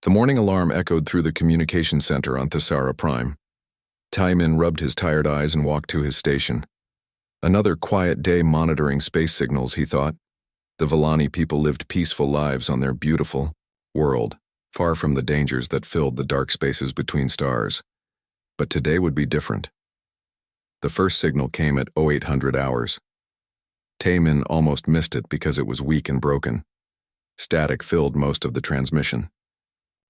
The morning alarm echoed through the communication center on Thesara Prime. Taimin rubbed his tired eyes and walked to his station. Another quiet day monitoring space signals, he thought. The Villani people lived peaceful lives on their beautiful world, far from the dangers that filled the dark spaces between stars. But today would be different. The first signal came at 0800 hours. Taimin almost missed it because it was weak and broken. Static filled most of the transmission.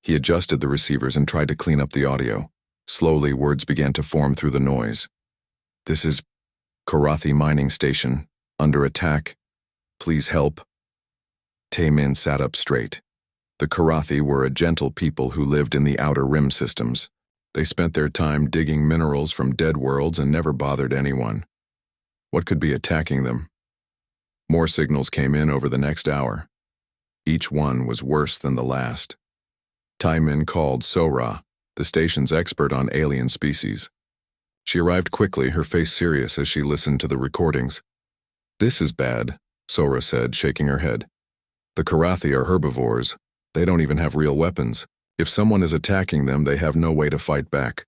He adjusted the receivers and tried to clean up the audio. Slowly, words began to form through the noise. "This is Karathi Mining Station. Under attack. Please help." Taimin sat up straight. The Karathi were a gentle people who lived in the outer rim systems. They spent their time digging minerals from dead worlds and never bothered anyone. What could be attacking them? More signals came in over the next hour. Each one was worse than the last. Taimin called Sora, the station's expert on alien species. She arrived quickly, her face serious as she listened to the recordings. "This is bad," Sora said, shaking her head. "The Karathi are herbivores. They don't even have real weapons. If someone is attacking them, they have no way to fight back."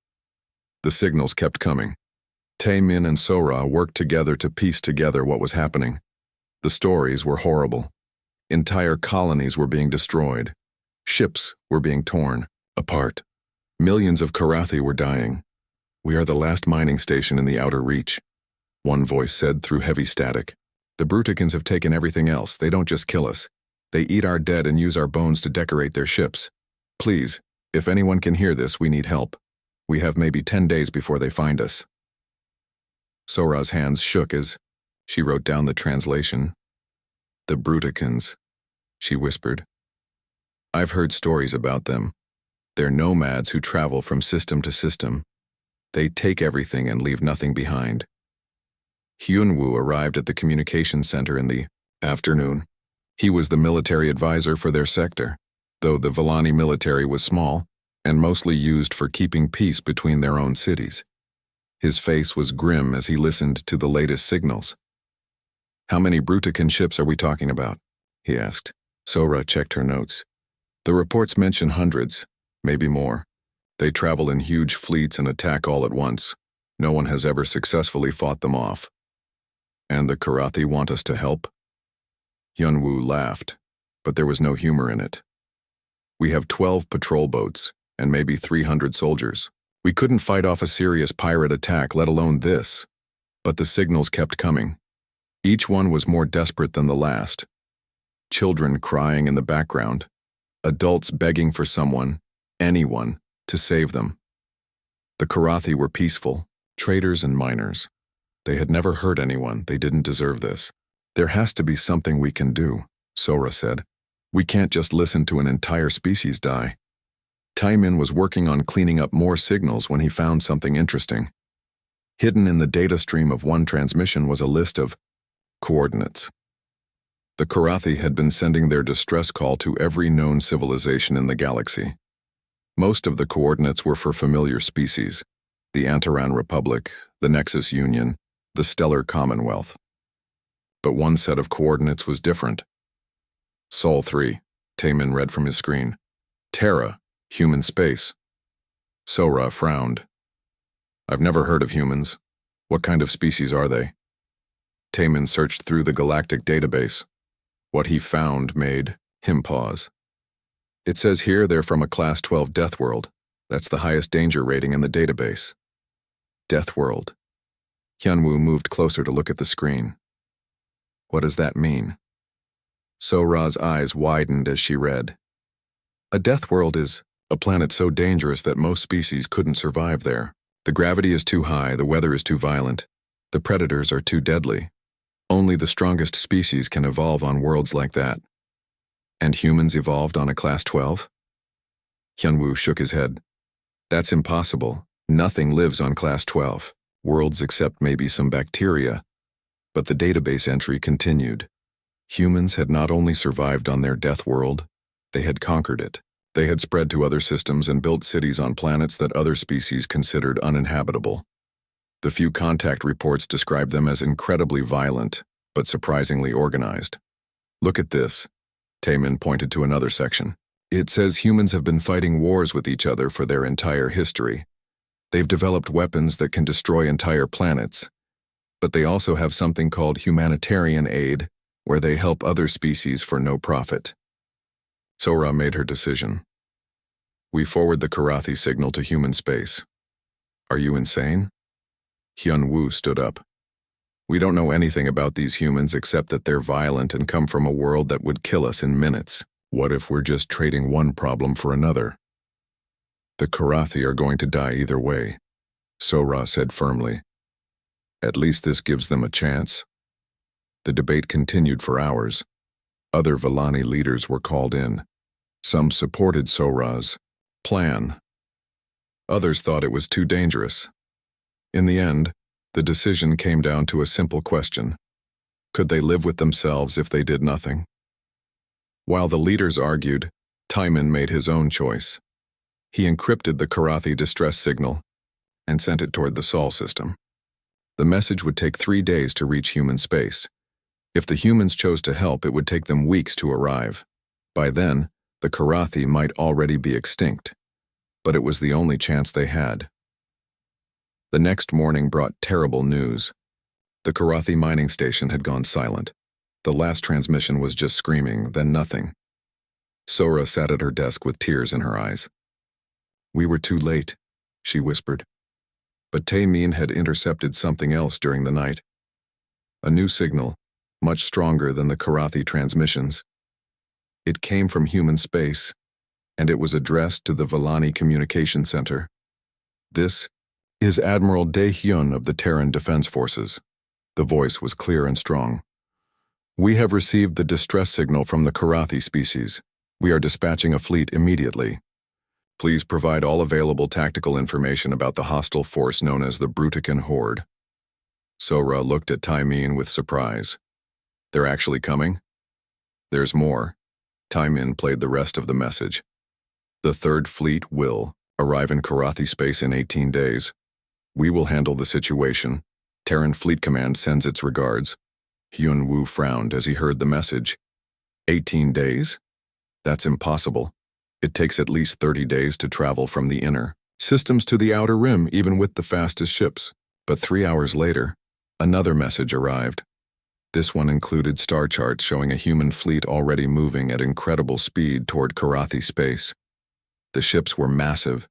The signals kept coming. Taimin and Sora worked together to piece together what was happening. The stories were horrible. Entire colonies were being destroyed. Ships were being torn apart. Millions of Karathi were dying. "We are the last mining station in the outer reach," one voice said through heavy static. "The Bruticans have taken everything else. They don't just kill us. They eat our dead and use our bones to decorate their ships. Please, if anyone can hear this, we need help. We have maybe 10 days before they find us." Sora's hands shook as she wrote down the translation. "The Bruticans," she whispered. "I've heard stories about them. They're nomads who travel from system to system. They take everything and leave nothing behind." Hyunwoo arrived at the communications center in the afternoon. He was the military advisor for their sector, though the Villani military was small and mostly used for keeping peace between their own cities. His face was grim as he listened to the latest signals. "How many Brutican ships are we talking about?" he asked. Sora checked her notes. "The reports mention hundreds, maybe more. They travel in huge fleets and attack all at once. No one has ever successfully fought them off." "And the Karathi want us to help?" Hyunwoo laughed, but there was no humor in it. "We have 12 patrol boats and maybe 300 soldiers. We couldn't fight off a serious pirate attack, let alone this." But the signals kept coming. Each one was more desperate than the last. Children crying in the background. Adults begging for someone, anyone, to save them. The Karathi were peaceful, traders and miners. They had never hurt anyone. They didn't deserve this. "There has to be something we can do," Sora said. "We can't just listen to an entire species die." Taimin was working on cleaning up more signals when he found something interesting. Hidden in the data stream of one transmission was a list of coordinates. The Karathi had been sending their distress call to every known civilization in the galaxy. Most of the coordinates were for familiar species: the Antaran Republic, the Nexus Union, the Stellar Commonwealth. But one set of coordinates was different. "Sol 3, Taimin read from his screen. "Terra, human space." Sora frowned. "I've never heard of humans. What kind of species are they?" Taimin searched through the galactic database. What he found made him pause. "It says here they're from a Class 12 death world. That's the highest danger rating in the database." Death world. Hyunwoo moved closer to look at the screen. "What does that mean?" Sora's eyes widened as she read. "A death world is a planet so dangerous that most species couldn't survive there. The gravity is too high, the weather is too violent, the predators are too deadly. Only the strongest species can evolve on worlds like that." "And humans evolved on a Class 12? Hyunwoo shook his head. "That's impossible. Nothing lives on Class 12, worlds except maybe some bacteria." But the database entry continued. Humans had not only survived on their death world, they had conquered it. They had spread to other systems and built cities on planets that other species considered uninhabitable. The few contact reports described them as incredibly violent, but surprisingly organized. "Look at this." Taimin pointed to another section. It says humans have been fighting wars with each other for their entire history. They've developed weapons that can destroy entire planets. But they also have something called humanitarian aid, where they help other species for no profit. Sora made her decision. We forward the Karathi signal to human space. Are you insane? Hyun-woo stood up. We don't know anything about these humans except that they're violent and come from a world that would kill us in minutes. What if we're just trading one problem for another? The Karathi are going to die either way, Sora said firmly. At least this gives them a chance. The debate continued for hours. Other Villani leaders were called in. Some supported Sora's plan. Others thought it was too dangerous. In the end, the decision came down to a simple question. Could they live with themselves if they did nothing? While the leaders argued, Timon made his own choice. He encrypted the Karathi distress signal and sent it toward the Sol system. The message would take 3 days to reach human space. If the humans chose to help, it would take them weeks to arrive. By then, the Karathi might already be extinct, but it was the only chance they had. The next morning brought terrible news. The Karathi mining station had gone silent. The last transmission was just screaming, then nothing. Sora sat at her desk with tears in her eyes. We were too late, she whispered. But Taemin had intercepted something else during the night. A new signal, much stronger than the Karathi transmissions. It came from human space, and it was addressed to the Villani Communication Center. This is Admiral Dae-hyun of the Terran Defense Forces. The voice was clear and strong. We have received the distress signal from the Karathi species. We are dispatching a fleet immediately. Please provide all available tactical information about the hostile force known as the Brutican Horde. Sora looked at Taemin with surprise. They're actually coming? There's more. Taemin played the rest of the message. The Third Fleet will arrive in Karathi space in 18 days. We will handle the situation. Terran Fleet Command sends its regards. Hyun-woo frowned as he heard the message. 18 days? That's impossible. It takes at least 30 days to travel from the inner systems to the outer rim, even with the fastest ships. But 3 hours later, another message arrived. This one included star charts showing a human fleet already moving at incredible speed toward Karathi space. The ships were massive,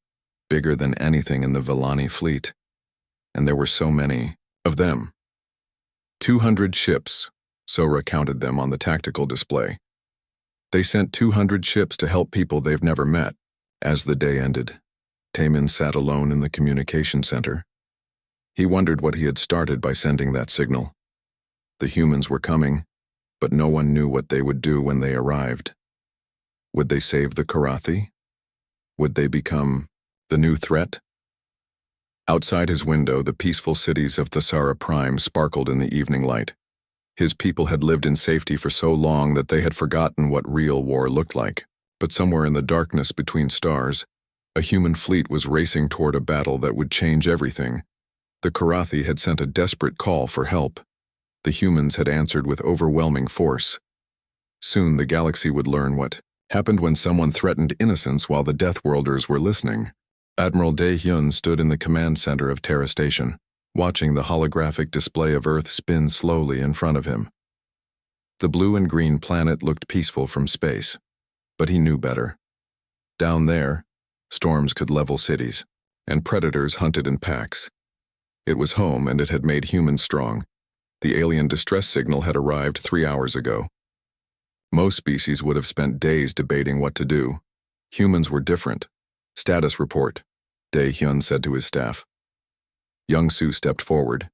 bigger than anything in the Villani fleet. And there were so many of them. 200 ships. Sora counted them on the tactical display. They sent 200 ships to help people they've never met. As the day ended, Taemin sat alone in the communication center. He wondered what he had started by sending that signal. The humans were coming, but no one knew what they would do when they arrived. Would they save the Karathi? Would they become the new threat? Outside his window, the peaceful cities of Thesara Prime sparkled in the evening light. His people had lived in safety for so long that they had forgotten what real war looked like. But somewhere in the darkness between stars, a human fleet was racing toward a battle that would change everything. The Karathi had sent a desperate call for help. The humans had answered with overwhelming force. Soon the galaxy would learn what happened when someone threatened innocence while the Deathworlders were listening. Admiral Dae-hyun stood in the command center of Terra Station, watching the holographic display of Earth spin slowly in front of him. The blue and green planet looked peaceful from space, but he knew better. Down there, storms could level cities, and predators hunted in packs. It was home, and it had made humans strong. The alien distress signal had arrived 3 hours ago. Most species would have spent days debating what to do. Humans were different. Status report, Dae-hyun said to his staff. Young-soo stepped forward.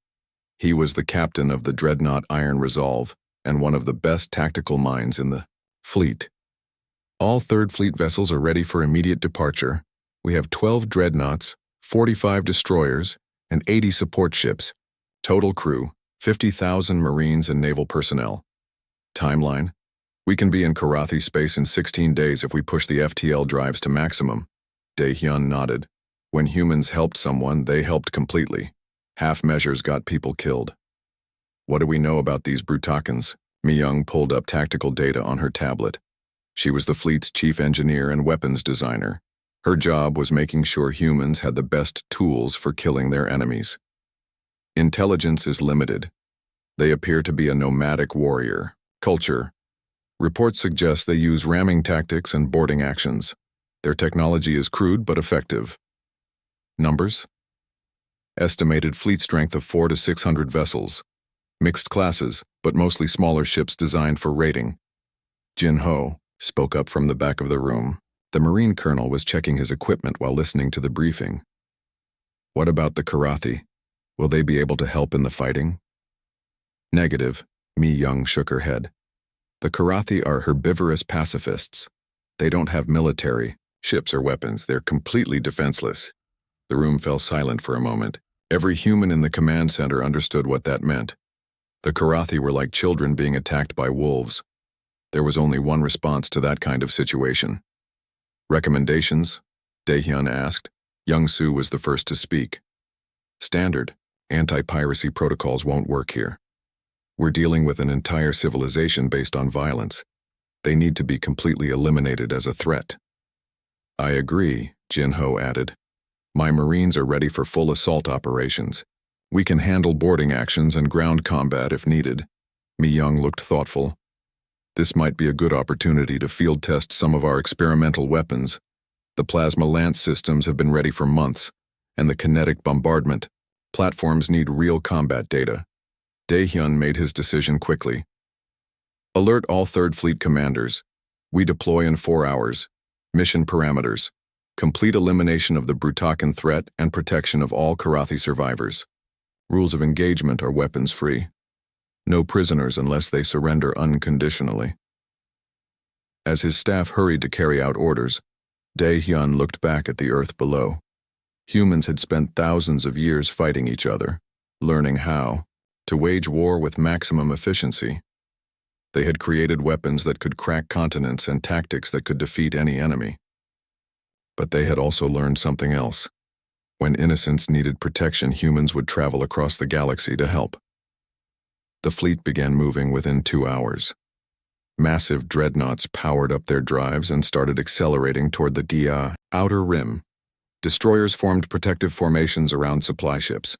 He was the captain of the dreadnought Iron Resolve and one of the best tactical minds in the fleet. All Third Fleet vessels are ready for immediate departure. We have 12 dreadnoughts, 45 destroyers, and 80 support ships. Total crew, 50,000 Marines and naval personnel. Timeline: we can be in Karathi space in 16 days if we push the FTL drives to maximum. Dae-hyun nodded. When humans helped someone, they helped completely. Half measures got people killed. What do we know about these Brutakans? Mi-young pulled up tactical data on her tablet. She was the fleet's chief engineer and weapons designer. Her job was making sure humans had the best tools for killing their enemies. Intelligence is limited. They appear to be a nomadic warrior. Culture. Reports suggest they use ramming tactics and boarding actions. Their technology is crude but effective. Numbers? Estimated fleet strength of 400 to 600 vessels. Mixed classes, but mostly smaller ships designed for raiding. Jin Ho spoke up from the back of the room. The Marine colonel was checking his equipment while listening to the briefing. What about the Karathi? Will they be able to help in the fighting? Negative, Mi Young shook her head. The Karathi are herbivorous pacifists. They don't have military, ships or weapons. They're completely defenseless. The room fell silent for a moment. Every human in the command center understood what that meant. The Karathi were like children being attacked by wolves. There was only one response to that kind of situation. Recommendations? Daehyun asked. Young-soo was the first to speak. Standard, anti-piracy protocols won't work here. We're dealing with an entire civilization based on violence. They need to be completely eliminated as a threat. I agree, Jin Ho added. My Marines are ready for full assault operations. We can handle boarding actions and ground combat if needed. Mi Young looked thoughtful. This might be a good opportunity to field test some of our experimental weapons. The plasma lance systems have been ready for months, and the kinetic bombardment platforms need real combat data. Daehyun made his decision quickly. Alert all 3rd Fleet commanders. We deploy in 4 hours. Mission parameters. Complete elimination of the Brutakan threat and protection of all Karathi survivors. Rules of engagement are weapons-free. No prisoners unless they surrender unconditionally. As his staff hurried to carry out orders, Daehyun looked back at the earth below. Humans had spent thousands of years fighting each other, learning how to wage war with maximum efficiency. They had created weapons that could crack continents and tactics that could defeat any enemy. But they had also learned something else. When innocents needed protection, humans would travel across the galaxy to help. The fleet began moving within 2 hours. Massive dreadnoughts powered up their drives and started accelerating toward the Dia outer rim. Destroyers formed protective formations around supply ships.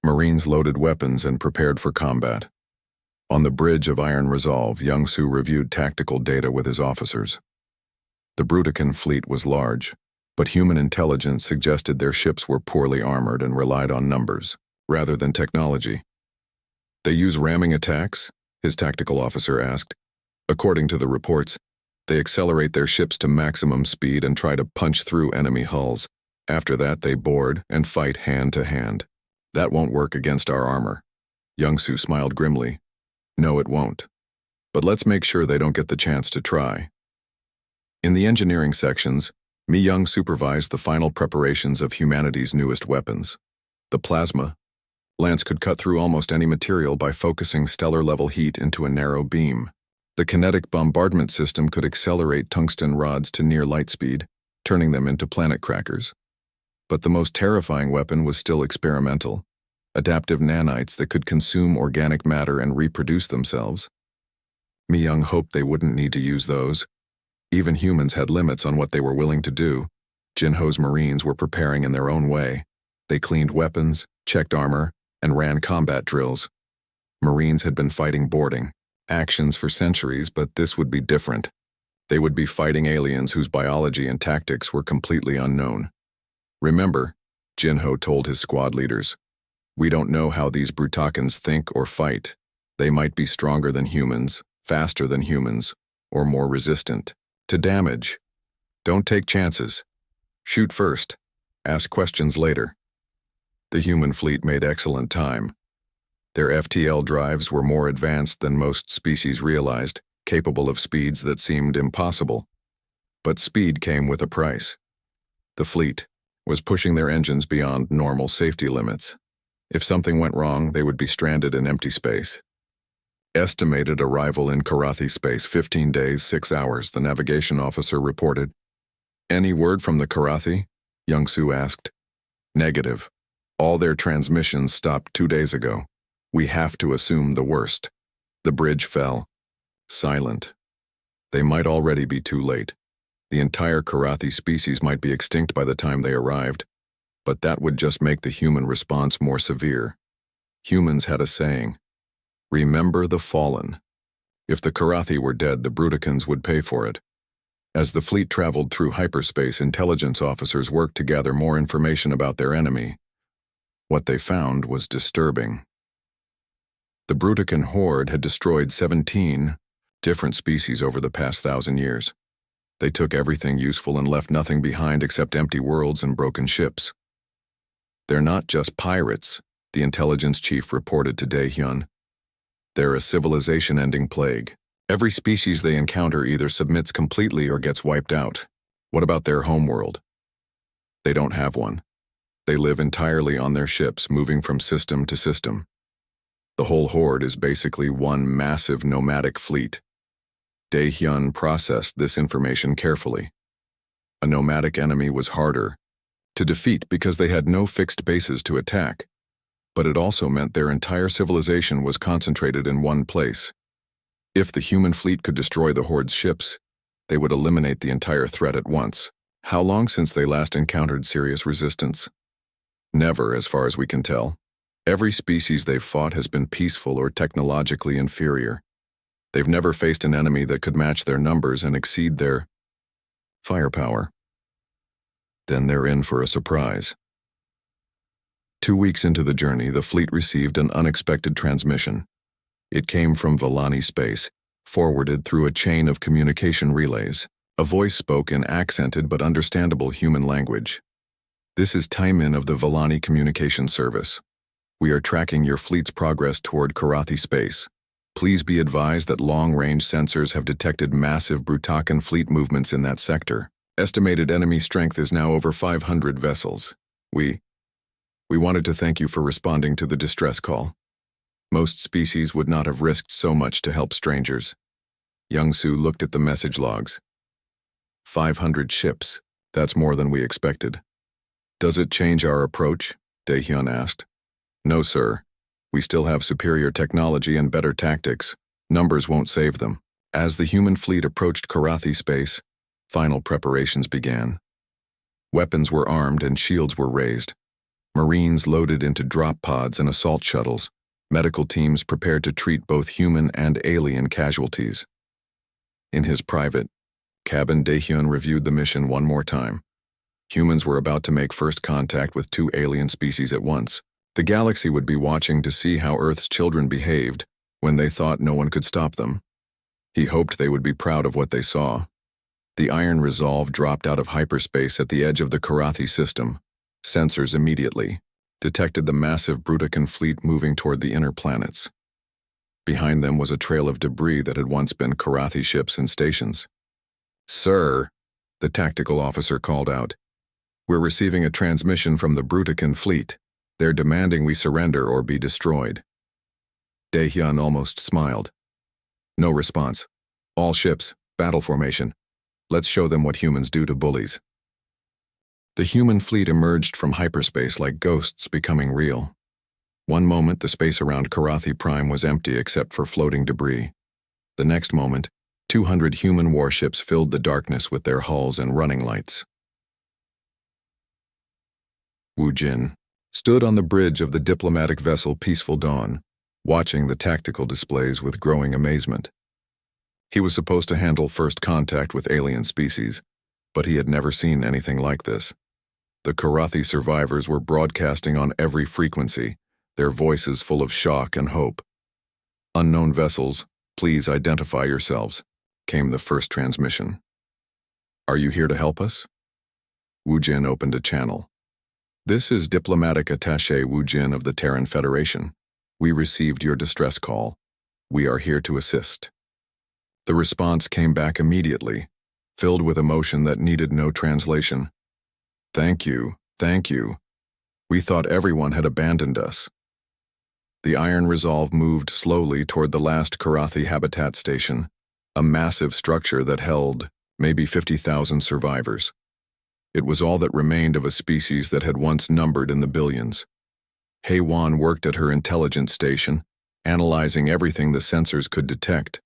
Marines loaded weapons and prepared for combat. On the bridge of Iron Resolve, Young-soo reviewed tactical data with his officers. The Brutakan fleet was large, but human intelligence suggested their ships were poorly armored and relied on numbers, rather than technology. They use ramming attacks? His tactical officer asked. According to the reports, they accelerate their ships to maximum speed and try to punch through enemy hulls. After that, they board and fight hand to hand. That won't work against our armor. Young-soo smiled grimly. No, it won't. But let's make sure they don't get the chance to try. In the engineering sections, Mi Young supervised the final preparations of humanity's newest weapons. The plasma lance could cut through almost any material by focusing stellar-level heat into a narrow beam. The kinetic bombardment system could accelerate tungsten rods to near light speed, turning them into planet crackers. But the most terrifying weapon was still experimental. Adaptive nanites that could consume organic matter and reproduce themselves. Mi Young hoped they wouldn't need to use those. Even humans had limits on what they were willing to do. Jin Ho's Marines were preparing in their own way. They cleaned weapons, checked armor, and ran combat drills. Marines had been fighting boarding actions for centuries, but this would be different. They would be fighting aliens whose biology and tactics were completely unknown. Remember, Jin Ho told his squad leaders, we don't know how these Brutakans think or fight. They might be stronger than humans, faster than humans, or more resistant to damage. Don't take chances. Shoot first. Ask questions later. The human fleet made excellent time. Their FTL drives were more advanced than most species realized, capable of speeds that seemed impossible. But speed came with a price. The fleet was pushing their engines beyond normal safety limits. If something went wrong, they would be stranded in empty space. Estimated arrival in Karathi space 15 days, 6 hours, the navigation officer reported. Any word from the Karathi? Young-soo asked. Negative. All their transmissions stopped 2 days ago. We have to assume the worst. The bridge fell. Silent. They might already be too late. The entire Karathi species might be extinct by the time they arrived, but that would just make the human response more severe. Humans had a saying, "Remember the fallen." If the Karathi were dead, the Bruticans would pay for it. As the fleet traveled through hyperspace, intelligence officers worked to gather more information about their enemy. What they found was disturbing. The Brutican horde had destroyed 17 different species over the past 1,000 years. They took everything useful and left nothing behind except empty worlds and broken ships. "They're not just pirates," the intelligence chief reported to Daehyun. "They're a civilization-ending plague. Every species they encounter either submits completely or gets wiped out." "What about their homeworld?" "They don't have one. They live entirely on their ships, moving from system to system. The whole horde is basically one massive nomadic fleet." Daehyun processed this information carefully. A nomadic enemy was harder to defeat because they had no fixed bases to attack, but it also meant their entire civilization was concentrated in one place. If the human fleet could destroy the horde's ships, they would eliminate the entire threat at once. "How long since they last encountered serious resistance?" "Never, as far as we can tell. Every species they've fought has been peaceful or technologically inferior. They've never faced an enemy that could match their numbers and exceed their firepower." "Then they're in for a surprise." 2 weeks into the journey, the fleet received an unexpected transmission. It came from Valani space, forwarded through a chain of communication relays. A voice spoke in accented but understandable human language. "This is Taimin of the Valani Communication Service. We are tracking your fleet's progress toward Karathi space. Please be advised that long-range sensors have detected massive Brutakan fleet movements in that sector. Estimated enemy strength is now over 500 vessels. We wanted to thank you for responding to the distress call. Most species would not have risked so much to help strangers." Young-Soo looked at the message logs. 500 ships. That's more than we expected. "Does it change our approach?" Daehyun asked. "No, sir. We still have superior technology and better tactics. Numbers won't save them." As the human fleet approached Karathi space, final preparations began. Weapons were armed and shields were raised. Marines loaded into drop pods and assault shuttles. Medical teams prepared to treat both human and alien casualties. In his private cabin, Daehyun reviewed the mission one more time. Humans were about to make first contact with 2 alien species at once. The galaxy would be watching to see how Earth's children behaved when they thought no one could stop them. He hoped they would be proud of what they saw. The Iron Resolve dropped out of hyperspace at the edge of the Karathi system. Sensors immediately detected the massive Brutican fleet moving toward the inner planets. Behind them was a trail of debris that had once been Karathi ships and stations. "Sir," the tactical officer called out, "we're receiving a transmission from the Brutican fleet. They're demanding we surrender or be destroyed." Daehyun almost smiled. "No response. All ships, battle formation. Let's show them what humans do to bullies." The human fleet emerged from hyperspace like ghosts becoming real. One moment, the space around Karathi Prime was empty except for floating debris. The next moment, 200 human warships filled the darkness with their hulls and running lights. Wu Jin stood on the bridge of the diplomatic vessel Peaceful Dawn, watching the tactical displays with growing amazement. He was supposed to handle first contact with alien species, but he had never seen anything like this. The Karathi survivors were broadcasting on every frequency, their voices full of shock and hope. "Unknown vessels, please identify yourselves," came the first transmission. "Are you here to help us?" Wu Jin opened a channel. "This is Diplomatic Attaché Wu Jin of the Terran Federation. We received your distress call. We are here to assist." The response came back immediately, filled with emotion that needed no translation. Thank you. We thought everyone had abandoned us." The Iron Resolve moved slowly toward the last Karathi habitat station, a massive structure that held maybe 50,000 survivors. It was all that remained of a species that had once numbered in the billions. Hei-Wan worked at her intelligence station, analyzing everything the sensors could detect.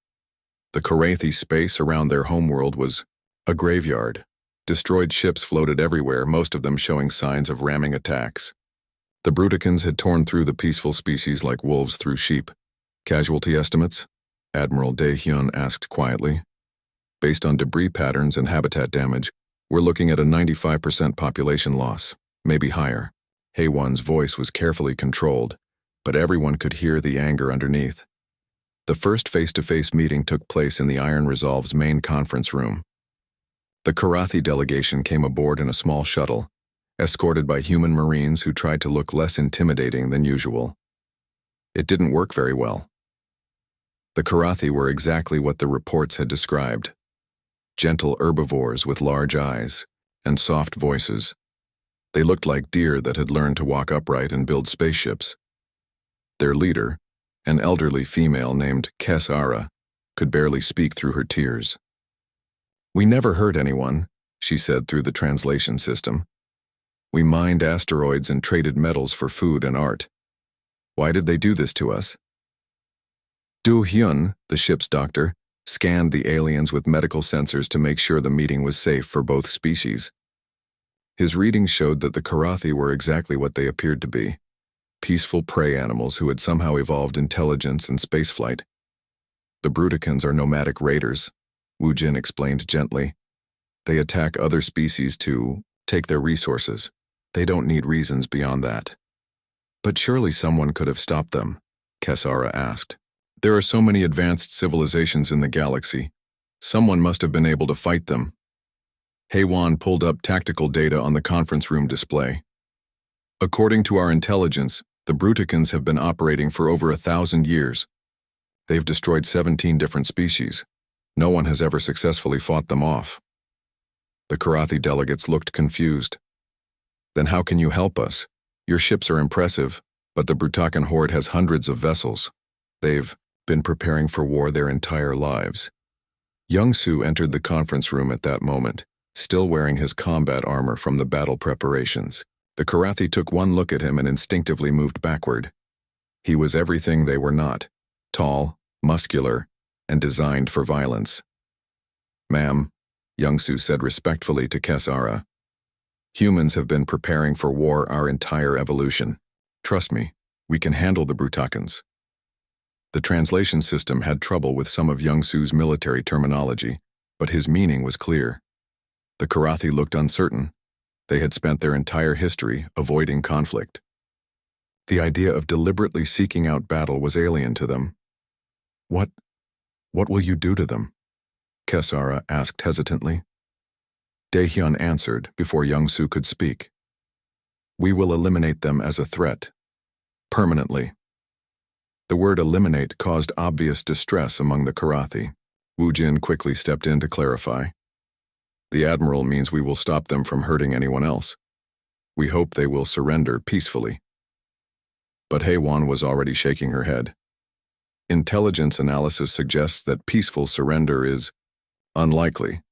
The Karathi space around their homeworld was a graveyard. Destroyed ships floated everywhere, most of them showing signs of ramming attacks. The Bruticans had torn through the peaceful species like wolves through sheep. Casualty estimates? Admiral Dae-hyun asked quietly. Based on debris patterns and habitat damage, we're looking at a 95% population loss, maybe higher. Haewon's voice was carefully controlled, but everyone could hear the anger underneath. The first face-to-face meeting took place in the Iron Resolve's main conference room. The Karathi delegation came aboard in a small shuttle, escorted by human marines who tried to look less intimidating than usual. It didn't work very well. The Karathi were exactly what the reports had described. Gentle herbivores with large eyes and soft voices. They looked like deer that had learned to walk upright and build spaceships. Their leader, an elderly female named Kesara, could barely speak through her tears. "We never hurt anyone," she said through the translation system. "We mined asteroids and traded metals for food and art. Why did they do this to us?" Do-hyun, the ship's doctor, scanned the aliens with medical sensors to make sure the meeting was safe for both species. His readings showed that the Karathi were exactly what they appeared to be: peaceful prey animals who had somehow evolved intelligence and spaceflight. "The Bruticans are nomadic raiders," Woo-jin explained gently. "They attack other species to take their resources. They don't need reasons beyond that." "But surely someone could have stopped them," Kesara asked. "There are so many advanced civilizations in the galaxy. Someone must have been able to fight them." Haewon pulled up tactical data on the conference room display. "According to our intelligence, the Bruticans have been operating for over 1,000 years. They've destroyed 17 different species. No one has ever successfully fought them off." The Karathi delegates looked confused. "Then how can you help us? Your ships are impressive, but the Brutakan horde has hundreds of vessels. They've been preparing for war their entire lives." Young-soo entered the conference room at that moment, still wearing his combat armor from the battle preparations. The Karathi took one look at him and instinctively moved backward. He was everything they were not: tall, muscular, and designed for violence. "Ma'am," Young-soo said respectfully to Kesara, "humans have been preparing for war our entire evolution. Trust me, we can handle the Brutakans." The translation system had trouble with some of Young-soo's military terminology, but his meaning was clear. The Karathi looked uncertain. They had spent their entire history avoiding conflict. The idea of deliberately seeking out battle was alien to them. What will you do to them?" Kesara asked hesitantly. Dae-hyun answered before Young-soo could speak. "We will eliminate them as a threat. Permanently." The word eliminate caused obvious distress among the Karathi. Woo-jin quickly stepped in to clarify. "The Admiral means we will stop them from hurting anyone else. We hope they will surrender peacefully." But Haewon was already shaking her head. "Intelligence analysis suggests that peaceful surrender is unlikely.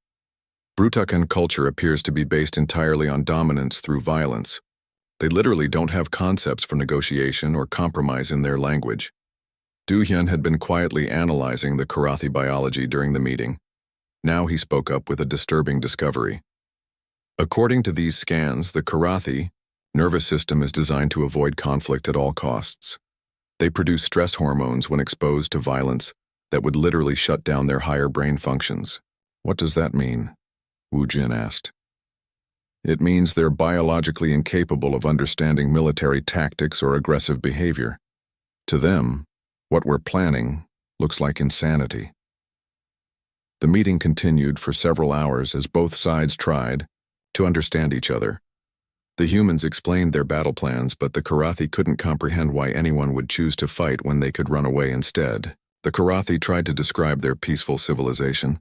Brutakan culture appears to be based entirely on dominance through violence. They literally don't have concepts for negotiation or compromise in their language." Do-hyun had been quietly analyzing the Karathi biology during the meeting. Now he spoke up with a disturbing discovery. "According to these scans, the Karathi nervous system is designed to avoid conflict at all costs. They produce stress hormones when exposed to violence that would literally shut down their higher brain functions." "What does that mean?" Woo-jin asked. "It means they're biologically incapable of understanding military tactics or aggressive behavior. To them, what we're planning looks like insanity." The meeting continued for several hours as both sides tried to understand each other. The humans explained their battle plans, but the Karathi couldn't comprehend why anyone would choose to fight when they could run away instead. The Karathi tried to describe their peaceful civilization,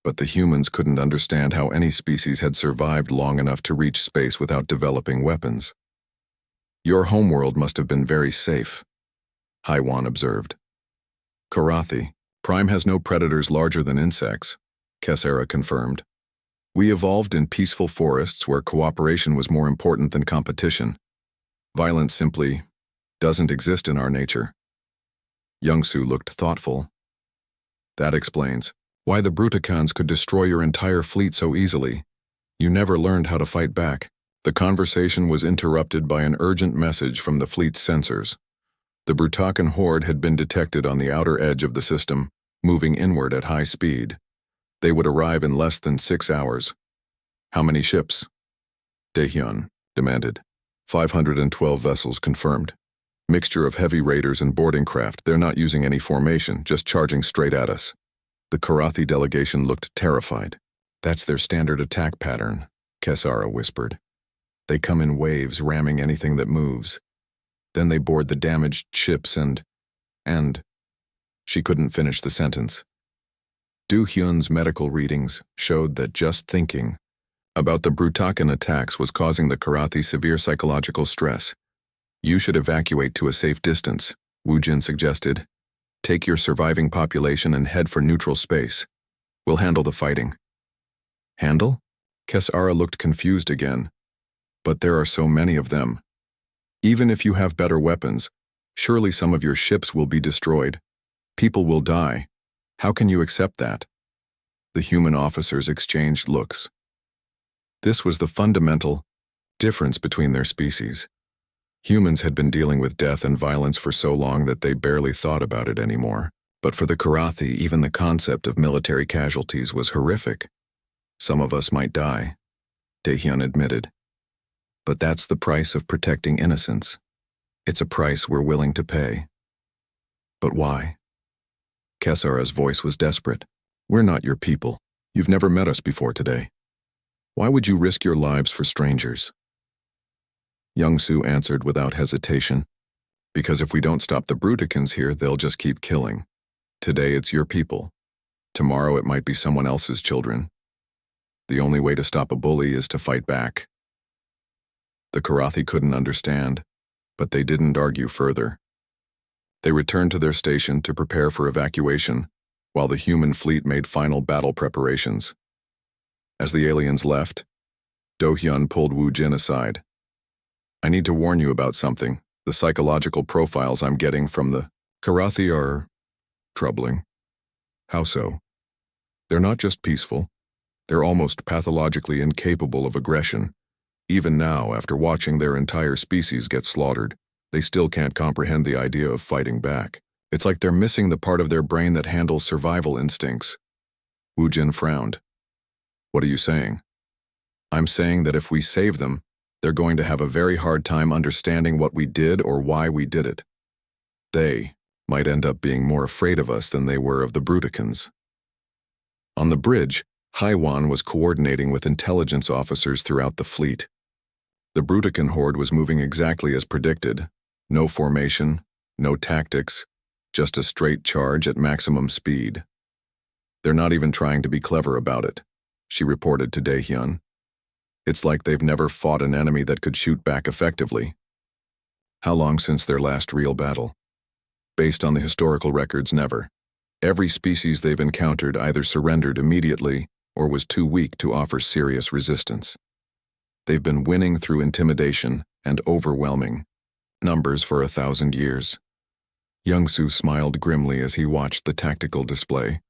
but the humans couldn't understand how any species had survived long enough to reach space without developing weapons. "Your homeworld must have been very safe," Haewon observed. "Karathi, Prime has no predators larger than insects," Kesara confirmed. "We evolved in peaceful forests where cooperation was more important than competition. Violence simply doesn't exist in our nature." Young-soo looked thoughtful. That explains why the Bruticans could destroy your entire fleet so easily. You never learned how to fight back. The conversation was interrupted by an urgent message from the fleet's sensors. The Brutacan horde had been detected on the outer edge of the system, moving inward at high speed. They would arrive in less than 6 hours. How many ships? Daehyun demanded. 512 vessels confirmed. Mixture of heavy raiders and boarding craft. They're not using any formation, just charging straight at us. The Karathi delegation looked terrified. That's their standard attack pattern, Kesara whispered. They come in waves, ramming anything that moves. Then they board the damaged ships and... She couldn't finish the sentence. Do-hyun's medical readings showed that just thinking about the Brutacan attacks was causing the Karathi severe psychological stress. You should evacuate to a safe distance, Woojin suggested. Take your surviving population and head for neutral space. We'll handle the fighting. Handle? Kesara looked confused again. But there are so many of them. Even if you have better weapons, surely some of your ships will be destroyed. People will die. How can you accept that? The human officers exchanged looks. This was the fundamental difference between their species. Humans had been dealing with death and violence for so long that they barely thought about it anymore. But for the Karathi, even the concept of military casualties was horrific. Some of us might die, Daehyun admitted. But that's the price of protecting innocence. It's a price we're willing to pay. But why? Kesara's voice was desperate. We're not your people. You've never met us before today. Why would you risk your lives for strangers? Young-soo answered without hesitation. Because if we don't stop the Bruticans here, they'll just keep killing. Today it's your people. Tomorrow it might be someone else's children. The only way to stop a bully is to fight back. The Karathi couldn't understand, but they didn't argue further. They returned to their station to prepare for evacuation, while the human fleet made final battle preparations. As the aliens left, Do-hyun pulled Woojin aside. I need to warn you about something. The psychological profiles I'm getting from the Karathi are troubling. How so? They're not just peaceful. They're almost pathologically incapable of aggression. Even now, after watching their entire species get slaughtered, they still can't comprehend the idea of fighting back. It's like they're missing the part of their brain that handles survival instincts. Woojin frowned. What are you saying? I'm saying that if we save them, they're going to have a very hard time understanding what we did or why we did it. They might end up being more afraid of us than they were of the Bruticans. On the bridge, Haiwan was coordinating with intelligence officers throughout the fleet. The Brutican horde was moving exactly as predicted. No formation, no tactics, just a straight charge at maximum speed. They're not even trying to be clever about it, she reported to Daehyun. It's like they've never fought an enemy that could shoot back effectively. How long since their last real battle? Based on the historical records, never. Every species they've encountered either surrendered immediately or was too weak to offer serious resistance. They've been winning through intimidation and overwhelming numbers for 1,000 years. Young-soo smiled grimly as he watched the tactical display.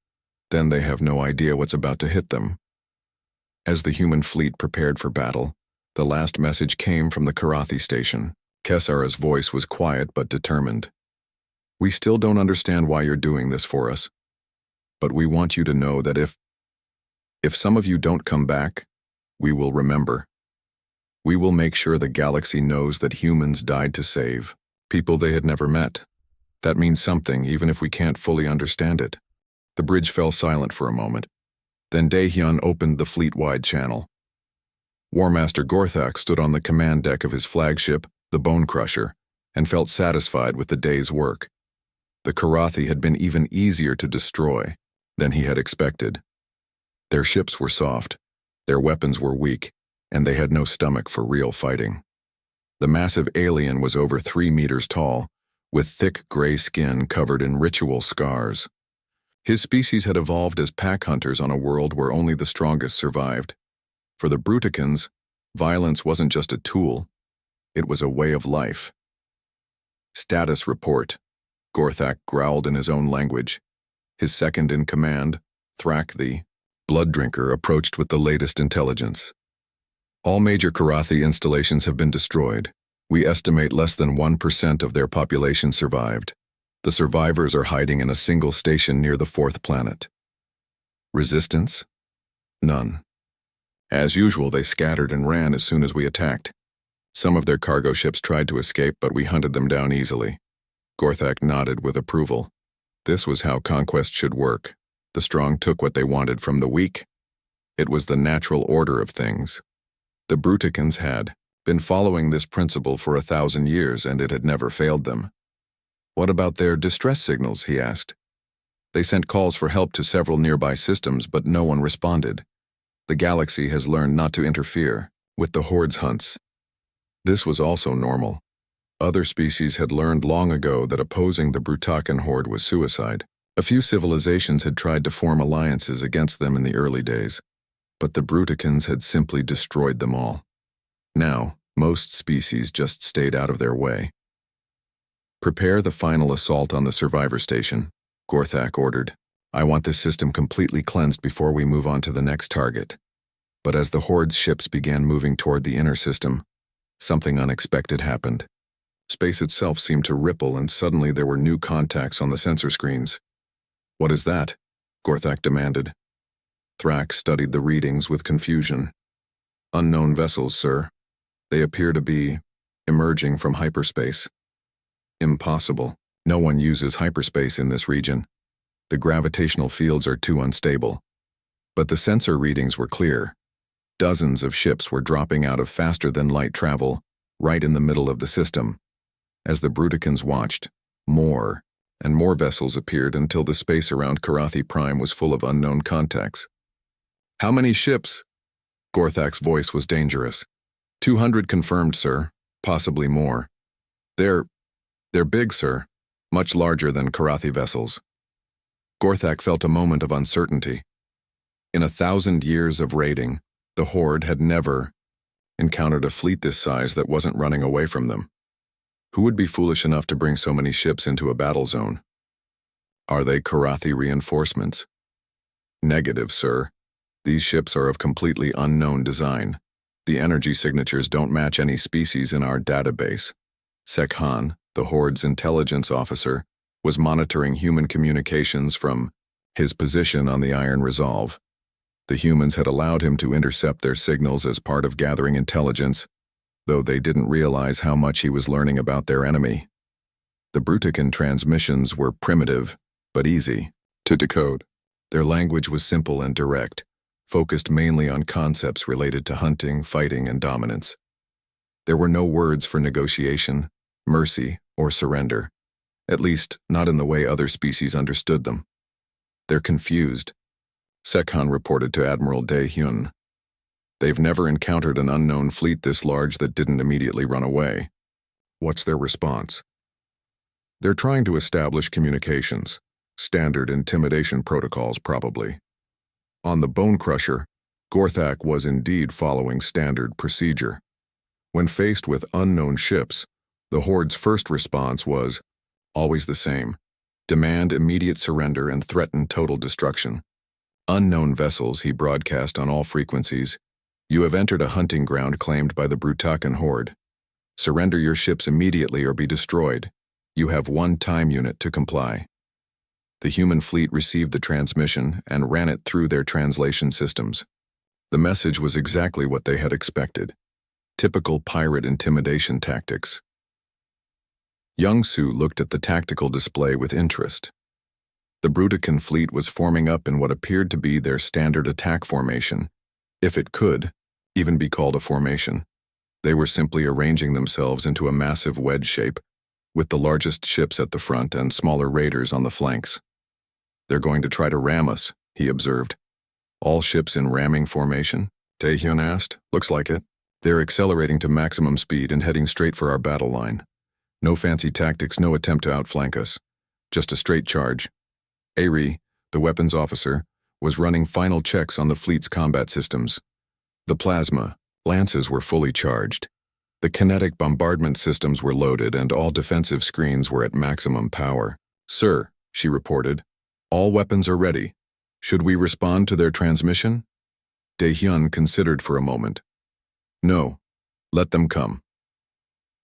Then they have no idea what's about to hit them. As the human fleet prepared for battle, the last message came from the Karathi station. Kesara's voice was quiet but determined. We still don't understand why you're doing this for us, but we want you to know that if some of you don't come back, we will remember. We will make sure the galaxy knows that humans died to save people they had never met. That means something, even if we can't fully understand it. The bridge fell silent for a moment. Then Daehyun opened the fleet-wide channel. War Master Gorthak stood on the command deck of his flagship, the Bone Crusher, and felt satisfied with the day's work. The Karathi had been even easier to destroy than he had expected. Their ships were soft, their weapons were weak, and they had no stomach for real fighting. The massive alien was over 3 meters tall, with thick gray skin covered in ritual scars. His species had evolved as pack hunters on a world where only the strongest survived. For the Bruticans, violence wasn't just a tool, it was a way of life. Status report, Gorthak growled in his own language. His second-in-command, Thrak the Blood Drinker, approached with the latest intelligence. All major Karathi installations have been destroyed. We estimate less than 1% of their population survived. The survivors are hiding in a single station near the fourth planet. Resistance? None. As usual, they scattered and ran as soon as we attacked. Some of their cargo ships tried to escape, but we hunted them down easily. Gorthak nodded with approval. This was how conquest should work. The strong took what they wanted from the weak. It was the natural order of things. The Bruticans had been following this principle for 1,000 years, and it had never failed them. What about their distress signals, he asked. They sent calls for help to several nearby systems, but no one responded. The galaxy has learned not to interfere with the Horde's hunts. This was also normal. Other species had learned long ago that opposing the Brutakan Horde was suicide. A few civilizations had tried to form alliances against them in the early days, but the Bruticans had simply destroyed them all. Now, most species just stayed out of their way. Prepare the final assault on the survivor station, Gorthak ordered. I want this system completely cleansed before we move on to the next target. But as the Horde's ships began moving toward the inner system, something unexpected happened. Space itself seemed to ripple, and suddenly there were new contacts on the sensor screens. What is that? Gorthak demanded. Thrak studied the readings with confusion. Unknown vessels, sir. They appear to be emerging from hyperspace. Impossible. No one uses hyperspace in this region. The gravitational fields are too unstable. But the sensor readings were clear. Dozens of ships were dropping out of faster-than-light travel, right in the middle of the system. As the Bruticans watched, more and more vessels appeared until the space around Karathi Prime was full of unknown contacts. How many ships? Gorthak's voice was dangerous. 200 confirmed, sir. Possibly more. They're big, sir. Much larger than Karathi vessels. Gorthak felt a moment of uncertainty. In 1,000 years of raiding, the Horde had never encountered a fleet this size that wasn't running away from them. Who would be foolish enough to bring so many ships into a battle zone? Are they Karathi reinforcements? Negative, sir. These ships are of completely unknown design. The energy signatures don't match any species in our database. Sekhan, the Horde's intelligence officer, was monitoring human communications from his position on the Iron Resolve. The humans had allowed him to intercept their signals as part of gathering intelligence, though they didn't realize how much he was learning about their enemy. The Brutican transmissions were primitive, but easy to decode. Their language was simple and direct, focused mainly on concepts related to hunting, fighting, and dominance. There were no words for negotiation, mercy, or surrender, at least not in the way other species understood them. They're confused, Sekhan reported to Admiral Dae Hyun. They've never encountered an unknown fleet this large that didn't immediately run away. What's their response? They're trying to establish communications, standard intimidation protocols probably. On the Bone Crusher, Gorthak was indeed following standard procedure. When faced with unknown ships, the Horde's first response was always the same: demand immediate surrender and threaten total destruction. Unknown vessels, he broadcast on all frequencies. You have entered a hunting ground claimed by the Brutakan Horde. Surrender your ships immediately or be destroyed. You have one time unit to comply. The human fleet received the transmission and ran it through their translation systems. The message was exactly what they had expected. Typical pirate intimidation tactics. Young-Su looked at the tactical display with interest. The Brutican fleet was forming up in what appeared to be their standard attack formation, if it could even be called a formation. They were simply arranging themselves into a massive wedge shape, with the largest ships at the front and smaller raiders on the flanks. They're going to try to ram us, he observed. All ships in ramming formation? Taehyun asked. Looks like it. They're accelerating to maximum speed and heading straight for our battle line. No fancy tactics, no attempt to outflank us. Just a straight charge. Ari, the weapons officer, was running final checks on the fleet's combat systems. The plasma lances were fully charged. The kinetic bombardment systems were loaded and all defensive screens were at maximum power. Sir, she reported, All weapons are ready. Should we respond to their transmission? Dae-hyun considered for a moment. No. Let them come.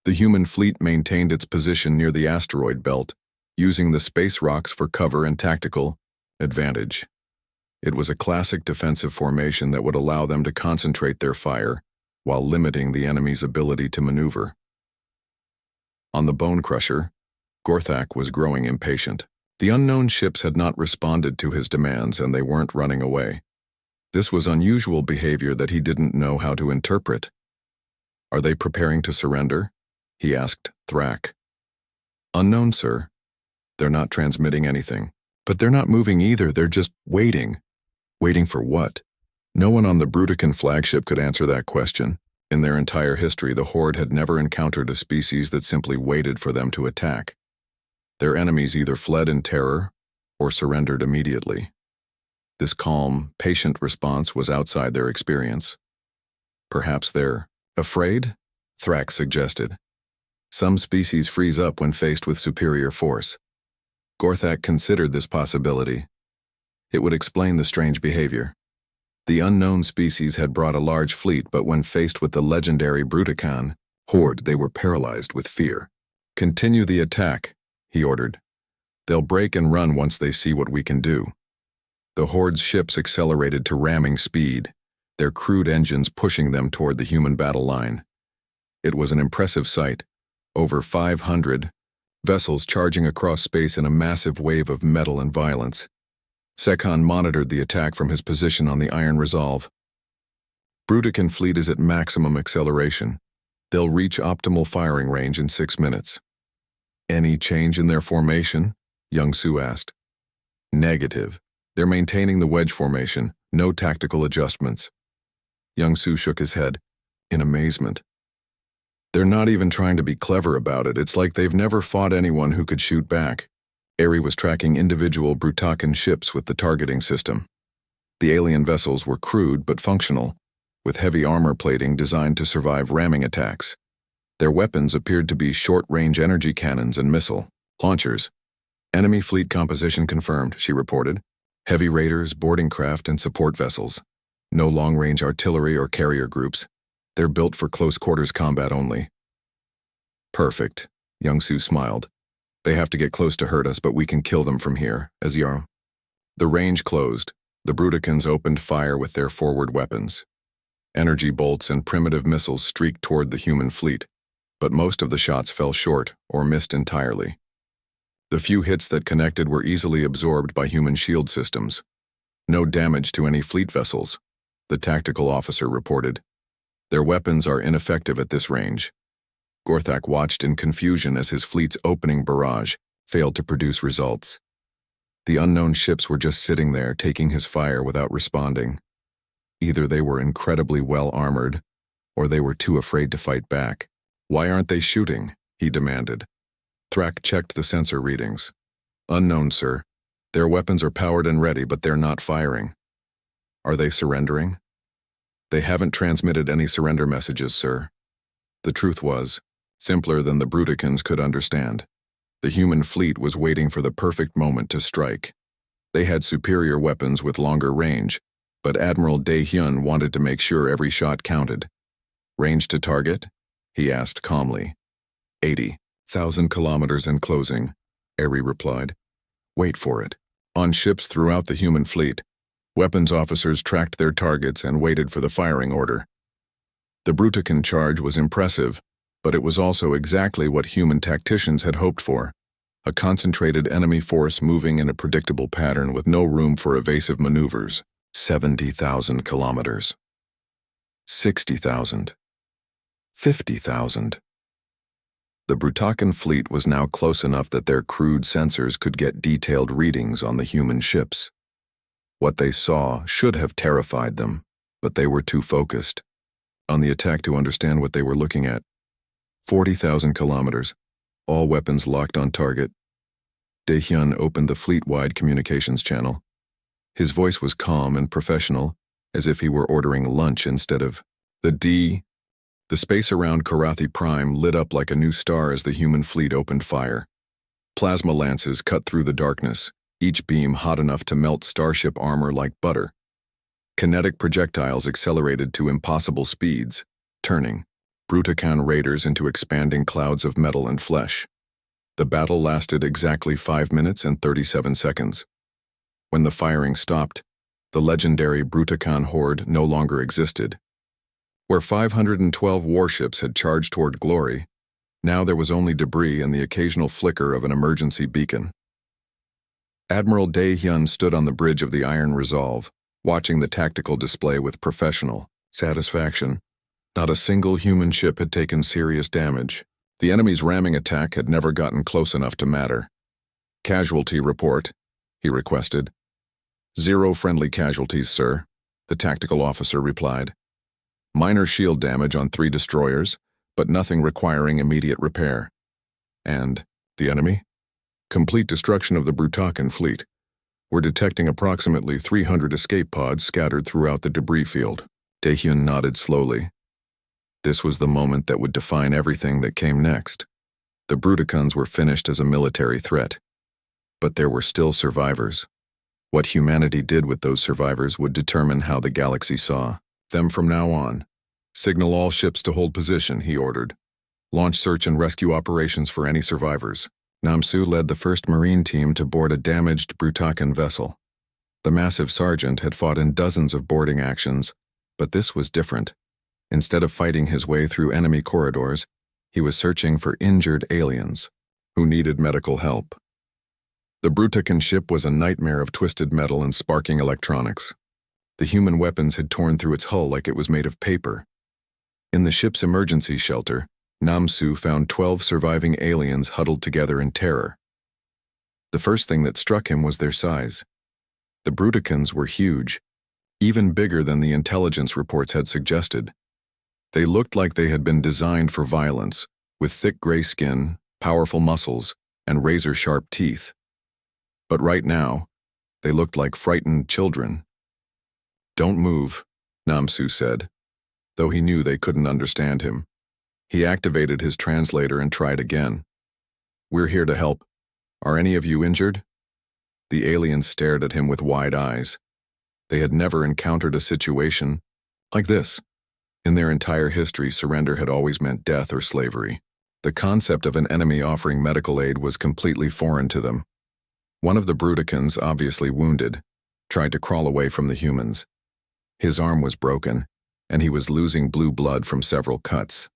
The human fleet maintained its position near the asteroid belt, using the space rocks for cover and tactical advantage. It was a classic defensive formation that would allow them to concentrate their fire while limiting the enemy's ability to maneuver. On the Bone Crusher, Gorthak was growing impatient. The unknown ships had not responded to his demands and they weren't running away. This was unusual behavior that he didn't know how to interpret. Are they preparing to surrender? He asked Thrak. Unknown, sir. They're not transmitting anything. But they're not moving either, they're just waiting. Waiting for what? No one on the Brutican flagship could answer that question. In their entire history, the Horde had never encountered a species that simply waited for them to attack. Their enemies either fled in terror or surrendered immediately. This calm, patient response was outside their experience. Perhaps they're afraid? Thrak suggested. Some species freeze up when faced with superior force. Gorthak considered this possibility. It would explain the strange behavior. The unknown species had brought a large fleet, but when faced with the legendary Brutican Horde, they were paralyzed with fear. Continue the attack, he ordered. They'll break and run once they see what we can do. The Horde's ships accelerated to ramming speed, their crude engines pushing them toward the human battle line. It was an impressive sight. Over 500 vessels charging across space in a massive wave of metal and violence. Sekhan monitored the attack from his position on the Iron Resolve. Brutican fleet is at maximum acceleration. They'll reach optimal firing range in 6 minutes. Any change in their formation? Young-Soo asked. Negative. They're maintaining the wedge formation, no tactical adjustments. Young-Soo shook his head, in amazement. They're not even trying to be clever about it. It's like they've never fought anyone who could shoot back. Eri was tracking individual Brutacan ships with the targeting system. The alien vessels were crude but functional, with heavy armor plating designed to survive ramming attacks. Their weapons appeared to be short-range energy cannons and missile launchers. Enemy fleet composition confirmed, she reported. Heavy raiders, boarding craft, and support vessels. No long-range artillery or carrier groups. They're built for close-quarters combat only. Perfect, Young-Soo smiled. They have to get close to hurt us, but we can kill them from here, as Yarrow. The range closed. The Bruticans opened fire with their forward weapons. Energy bolts and primitive missiles streaked toward the human fleet, but most of the shots fell short or missed entirely. The few hits that connected were easily absorbed by human shield systems. No damage to any fleet vessels, the tactical officer reported. Their weapons are ineffective at this range. Gorthak watched in confusion as his fleet's opening barrage failed to produce results. The unknown ships were just sitting there, taking his fire without responding. Either they were incredibly well armored, or they were too afraid to fight back. Why aren't they shooting? He demanded. Thrak checked the sensor readings. Unknown, sir. Their weapons are powered and ready, but they're not firing. Are they surrendering? They haven't transmitted any surrender messages, sir. The truth was, simpler than the Bruticans could understand. The human fleet was waiting for the perfect moment to strike. They had superior weapons with longer range, but Admiral Dae-hyun wanted to make sure every shot counted. Range to target? He asked calmly. 80,000 kilometers and closing, Eri replied. Wait for it. On ships throughout the human fleet, weapons officers tracked their targets and waited for the firing order. The Brutican charge was impressive, but it was also exactly what human tacticians had hoped for. A concentrated enemy force moving in a predictable pattern with no room for evasive maneuvers. 70,000 kilometers. 60,000. 50,000. The Brutacan fleet was now close enough that their crude sensors could get detailed readings on the human ships. What they saw should have terrified them, but they were too focused on the attack to understand what they were looking at. 40,000 kilometers, all weapons locked on target. Dae-hyun opened the fleet-wide communications channel. His voice was calm and professional, as if he were ordering lunch instead of The space around Karathi Prime lit up like a new star as the human fleet opened fire. Plasma lances cut through the darkness, each beam hot enough to melt starship armor like butter. Kinetic projectiles accelerated to impossible speeds, turning Bruticon raiders into expanding clouds of metal and flesh. The battle lasted exactly 5 minutes and 37 seconds. When the firing stopped, the legendary Bruticon horde no longer existed. Where 512 warships had charged toward glory, now there was only debris and the occasional flicker of an emergency beacon. Admiral Dae-hyun stood on the bridge of the Iron Resolve, watching the tactical display with professional satisfaction. Not a single human ship had taken serious damage. The enemy's ramming attack had never gotten close enough to matter. "Casualty report," he requested. "0 friendly casualties, sir," the tactical officer replied. "Minor shield damage on 3 destroyers, but nothing requiring immediate repair." "And the enemy?" "Complete destruction of the Bruticon fleet. We're detecting approximately 300 escape pods scattered throughout the debris field." Dae-hyun nodded slowly. This was the moment that would define everything that came next. The Bruticons were finished as a military threat. But there were still survivors. What humanity did with those survivors would determine how the galaxy saw them from now on. "Signal all ships to hold position," he ordered. "Launch search and rescue operations for any survivors." Namsu led the 1st Marine team to board a damaged Bruticon vessel. The massive sergeant had fought in dozens of boarding actions, but this was different. Instead of fighting his way through enemy corridors, he was searching for injured aliens who needed medical help. The Bruticon ship was a nightmare of twisted metal and sparking electronics. The human weapons had torn through its hull like it was made of paper. In the ship's emergency shelter, Namsu found 12 surviving aliens huddled together in terror. The first thing that struck him was their size. The Bruticons were huge, even bigger than the intelligence reports had suggested. They looked like they had been designed for violence, with thick gray skin, powerful muscles, and razor-sharp teeth. But right now, they looked like frightened children. "Don't move," Namsu said, though he knew they couldn't understand him. He activated his translator and tried again. "We're here to help. Are any of you injured?" The aliens stared at him with wide eyes. They had never encountered a situation like this. In their entire history, surrender had always meant death or slavery. The concept of an enemy offering medical aid was completely foreign to them. One of the Bruticons, obviously wounded, tried to crawl away from the humans. His arm was broken, and he was losing blue blood from several cuts.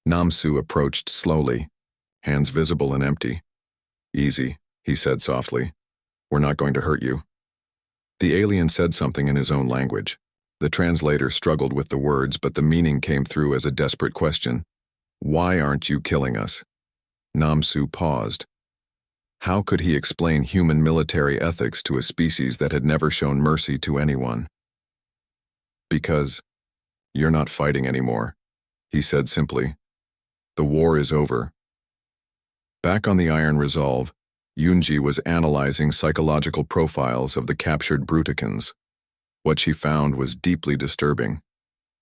Namsu approached slowly, hands visible and empty. "Easy," he said softly. "We're not going to hurt you." The alien said something in his own language. The translator struggled with the words, but the meaning came through as a desperate question. "Why aren't you killing us?" Namsu paused. How could he explain human military ethics to a species that had never shown mercy to anyone? "Because you're not fighting anymore," he said simply. "The war is over." Back on the Iron Resolve, Yoonji was analyzing psychological profiles of the captured Bruticons. What she found was deeply disturbing.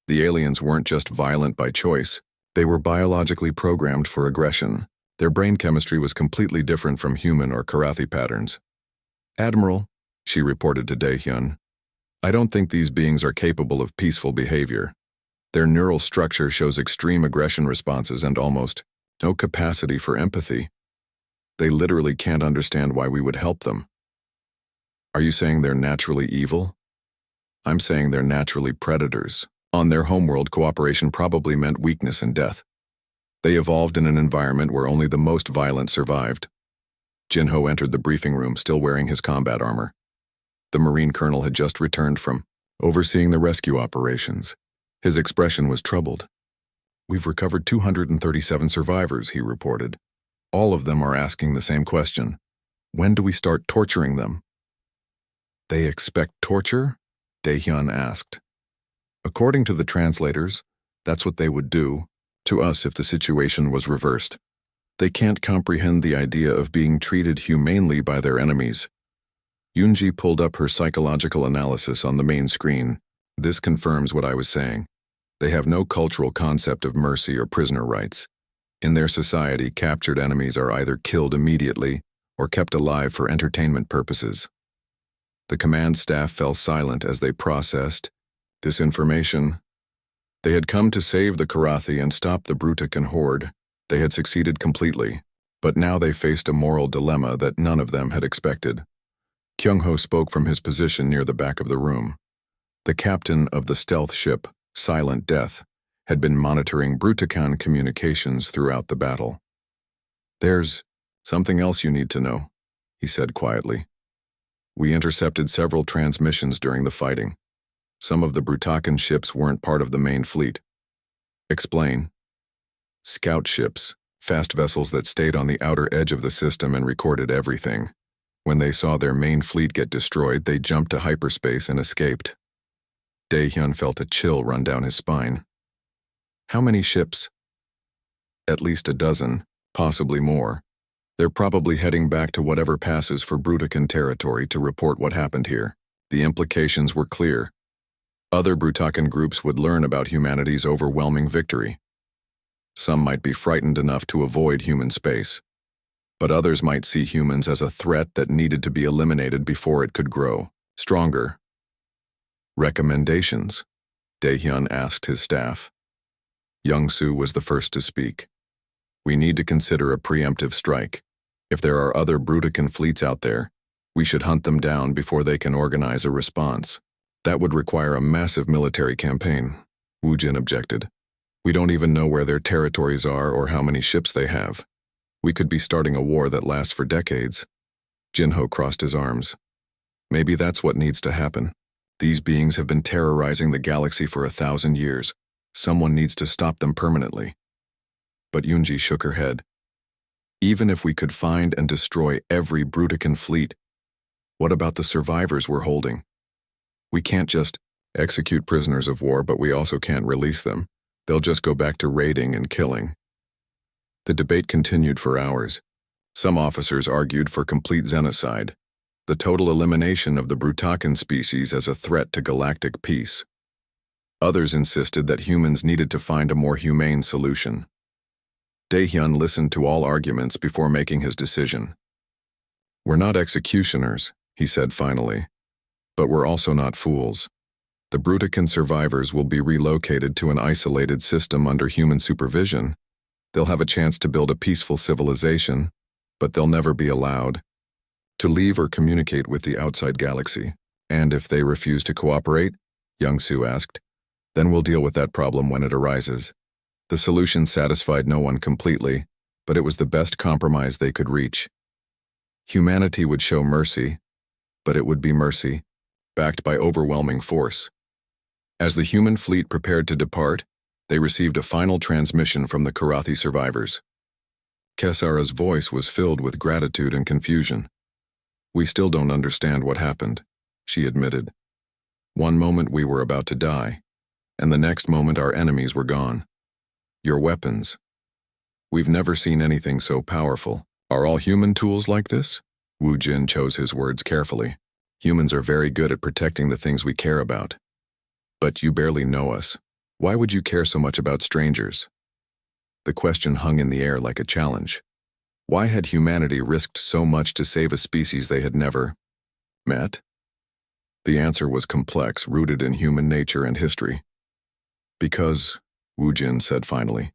The aliens weren't just violent by choice, they were biologically programmed for aggression. Their brain chemistry was completely different from human or Karathi patterns. "Admiral," she reported to Dae-hyun, "I don't think these beings are capable of peaceful behavior. Their neural structure shows extreme aggression responses and almost no capacity for empathy. They literally can't understand why we would help them." "Are you saying they're naturally evil?" "I'm saying they're naturally predators. On their homeworld, cooperation probably meant weakness and death. They evolved in an environment where only the most violent survived." Jinho entered the briefing room, still wearing his combat armor. The Marine colonel had just returned from overseeing the rescue operations. His expression was troubled. "We've recovered 237 survivors," he reported. "All of them are asking the same question. When do we start torturing them?" "They expect torture?" Dae-hyun asked. "According to the translators, that's what they would do to us if the situation was reversed. They can't comprehend the idea of being treated humanely by their enemies." Yoonji pulled up her psychological analysis on the main screen. "This confirms what I was saying. They have no cultural concept of mercy or prisoner rights. In their society, captured enemies are either killed immediately or kept alive for entertainment purposes. The command staff fell silent as they processed this information. They had come to save the Karathi and stop the Brutakan horde. They had succeeded completely, but now they faced a moral dilemma that none of them had expected. Kyung-ho spoke from his position near the back of the room. The captain of the stealth ship, Silent Death, had been monitoring Brutakan communications throughout the battle. "There's something else you need to know," he said quietly. "We intercepted several transmissions during the fighting. Some of the Brutakan ships weren't part of the main fleet." "Explain." "Scout ships, fast vessels that stayed on the outer edge of the system and recorded everything. When they saw their main fleet get destroyed, they jumped to hyperspace and escaped." Dae-hyun felt a chill run down his spine. "How many ships?" "At least a dozen, possibly more. They're probably heading back to whatever passes for Brutakan territory to report what happened here." The implications were clear. Other Brutakan groups would learn about humanity's overwhelming victory. Some might be frightened enough to avoid human space, but others might see humans as a threat that needed to be eliminated before it could grow stronger. "Recommendations?" Dae-hyun asked his staff. Young-soo was the first to speak. "We need to consider a preemptive strike. If there are other Brutakan fleets out there, we should hunt them down before they can organize a response. That would require a massive military campaign," Woo-jin objected. "We don't even know where their territories are or how many ships they have. We could be starting a war that lasts for decades." Jin-ho crossed his arms. "Maybe that's what needs to happen. These beings have been terrorizing the galaxy for 1,000 years. Someone needs to stop them permanently." But Yoonji shook her head. "Even if we could find and destroy every Brutakan fleet, what about the survivors we're holding? We can't just execute prisoners of war, but we also can't release them. They'll just go back to raiding and killing." The debate continued for hours. Some officers argued for complete genocide, the total elimination of the Brutakan species as a threat to galactic peace. Others insisted that humans needed to find a more humane solution. Dae-hyun listened to all arguments before making his decision. "We're not executioners," he said finally, "but we're also not fools. The Brutakan survivors will be relocated to an isolated system under human supervision. They'll have a chance to build a peaceful civilization, but they'll never be allowed to leave or communicate with the outside galaxy. And if they refuse to cooperate," Young-soo asked, "then we'll deal with that problem when it arises." The solution satisfied no one completely, but it was the best compromise they could reach. Humanity would show mercy, but it would be mercy, backed by overwhelming force. As the human fleet prepared to depart, they received a final transmission from the Karathi survivors. Kesara's voice was filled with gratitude and confusion. "We still don't understand what happened," she admitted. "One moment we were about to die, and the next moment our enemies were gone. Your weapons. We've never seen anything so powerful. Are all human tools like this?" Woo-jin chose his words carefully. "Humans are very good at protecting the things we care about. But you barely know us. Why would you care so much about strangers?" The question hung in the air like a challenge. Why had humanity risked so much to save a species they had never met? The answer was complex, rooted in human nature and history. "Because," Woo-jin said finally,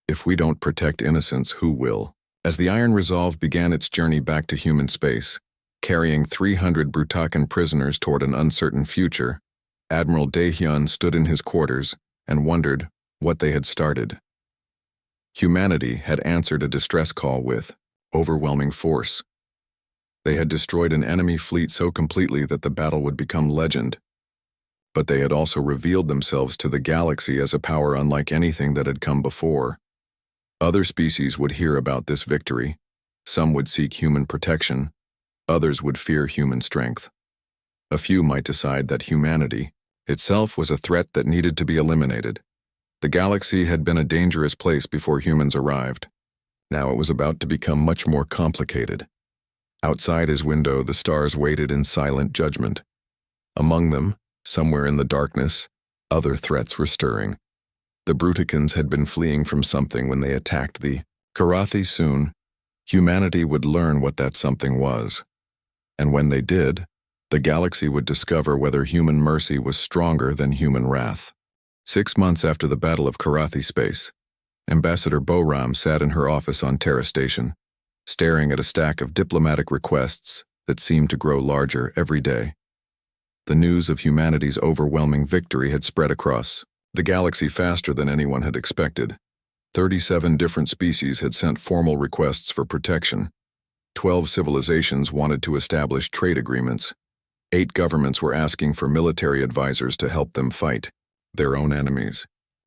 "if we don't protect innocence, who will?" As the Iron Resolve began its journey back to human space, carrying 300 Brutakan prisoners toward an uncertain future, Admiral Dae-hyun stood in his quarters and wondered what they had started. Humanity had answered a distress call with overwhelming force. They had destroyed an enemy fleet so completely that the battle would become legend. But they had also revealed themselves to the galaxy as a power unlike anything that had come before. Other species would hear about this victory. Some would seek human protection. Others would fear human strength. A few might decide that humanity itself was a threat that needed to be eliminated. The galaxy had been a dangerous place before humans arrived. Now it was about to become much more complicated. Outside his window, the stars waited in silent judgment. Among them, somewhere in the darkness, other threats were stirring. The Bruticans had been fleeing from something when they attacked the Karathi soon. Humanity would learn what that something was. And when they did, the galaxy would discover whether human mercy was stronger than human wrath. 6 months after the Battle of Karathi Space, Ambassador Boram sat in her office on Terra Station, staring at a stack of diplomatic requests that seemed to grow larger every day. The news of humanity's overwhelming victory had spread across the galaxy faster than anyone had expected. 37 different species had sent formal requests for protection. 12 civilizations wanted to establish trade agreements. 8 governments were asking for military advisors to help them fight their own enemies.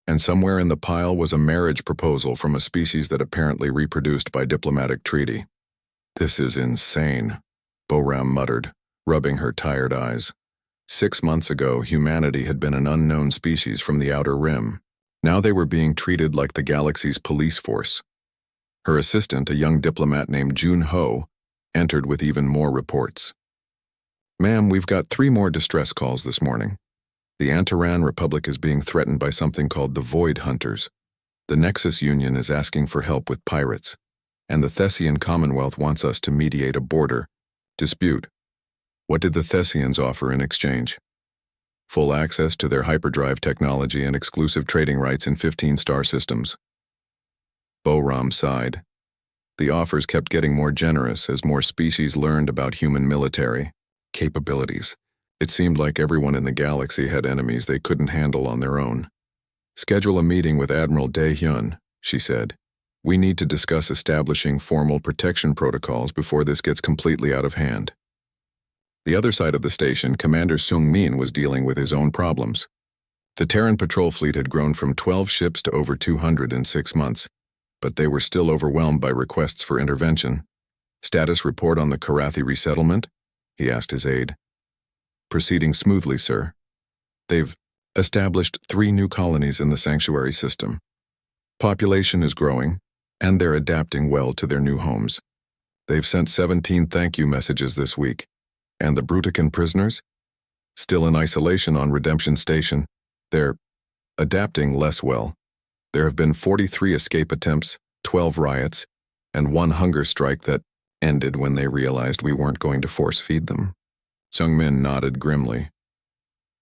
And somewhere in the pile was a marriage proposal from a species that apparently reproduced by diplomatic treaty. "This is insane," Boram muttered, rubbing her tired eyes. 6 months ago, humanity had been an unknown species from the Outer Rim. Now they were being treated like the galaxy's police force. Her assistant, a young diplomat named Jun Ho, entered with even more reports. "Ma'am, we've got 3 more distress calls this morning. The Antaran Republic is being threatened by something called the Void Hunters. The Nexus Union is asking for help with pirates, and the Thessian Commonwealth wants us to mediate a border dispute. What did the Thessians offer in exchange? Full access to their hyperdrive technology and exclusive trading rights in 15 star systems." Boram sighed. The offers kept getting more generous as more species learned about human military capabilities. It seemed like everyone in the galaxy had enemies they couldn't handle on their own. "Schedule a meeting with Admiral Dae-hyun," she said. "We need to discuss establishing formal protection protocols before this gets completely out of hand." The other side of the station, Commander Sung-min was dealing with his own problems. The Terran patrol fleet had grown from 12 ships to over 200 in 6 months, but they were still overwhelmed by requests for intervention. "Status report on the Karathi resettlement?" he asked his aide. "Proceeding smoothly, sir. They've established 3 new colonies in the sanctuary system. Population is growing, and they're adapting well to their new homes. They've sent 17 thank you messages this week. And the Brutican prisoners? Still in isolation on Redemption Station. They're adapting less well. There have been 43 escape attempts, 12 riots, and 1 hunger strike that ended when they realized we weren't going to force feed them." Sung-min nodded grimly.